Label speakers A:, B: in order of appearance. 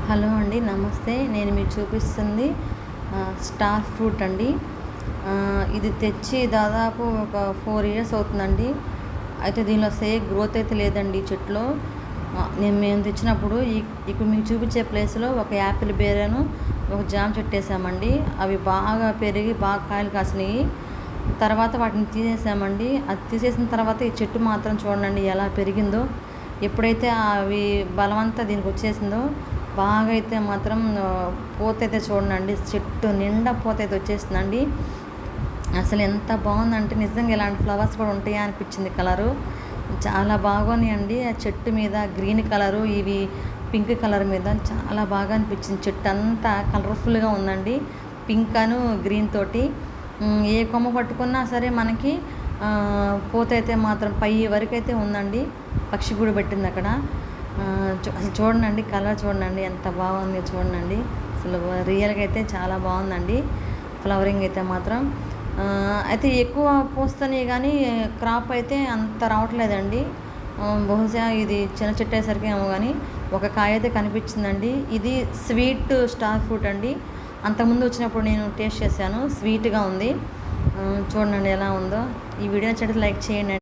A: Hello అండి, నమస్తే. నేను మీకు చూపిస్తుంది స్టార్ ఫ్రూట్ అండి. ఇది తెచ్చి దాదాపు ఒక 4 ఇయర్స్ అవుతుందండి. అయితే దీనిలో గ్రోత్ అయితే లేదండి చెట్లో. మేము తెచ్చినప్పుడు ఇప్పుడు మీకు చూపించే ప్లేస్లో ఒక యాపిల్ బేరను, ఒక జామ చెట్టు వేసామండి. అవి బాగా పెరిగి బాగా కాయలు కాసినాయి. తర్వాత వాటిని తీసేసామండి. అది తీసేసిన తర్వాత ఈ చెట్టు మాత్రం చూడండి ఎలా పెరిగిందో. ఎప్పుడైతే అవి బలమంతా దీనికి వచ్చేసిందో బాగా అయితే మాత్రం పూత అయితే చూడండి, చెట్టు నిండా పూత అయితే వచ్చేసిందండి. అసలు ఎంత బాగుందంటే నిజంగా ఇలాంటి ఫ్లవర్స్ కూడా ఉంటాయా అనిపించింది. కలరు చాలా బాగున్నాయండి. ఆ చెట్టు మీద గ్రీన్ కలరు, ఇవి పింక్ కలర్ మీద చాలా బాగా అనిపించింది. చెట్టు అంతా కలర్ఫుల్గా ఉందండి, పింక్ అను గ్రీన్ తోటి. ఏ కొమ్మ పట్టుకున్నా సరే మనకి పూత అయితే మాత్రం పై వరకు అయితే ఉందండి. పక్షి గూడు పెట్టింది అక్కడ. అసలు చూడండి, కలర్ చూడండి ఎంత బాగుంది చూడండి. అసలు రియల్గా అయితే చాలా బాగుందండి ఫ్లవరింగ్ అయితే మాత్రం. అయితే ఎక్కువ పూస్తనే కానీ క్రాప్ అయితే అంత రావట్లేదండి. బహుశా ఇది చిన్న చెట్టు అయ్యేసరికి ఏమో కానీ ఒక కాయ అయితే కనిపించిందండి. ఇది స్వీట్ స్టార్ ఫ్రూట్ అండి. అంతకుముందు వచ్చినప్పుడు నేను టేస్ట్ చేశాను, స్వీట్గా ఉంది. చూడండి ఎలా ఉందో. ఈ వీడియో నచ్చితే లైక్ చేయండి.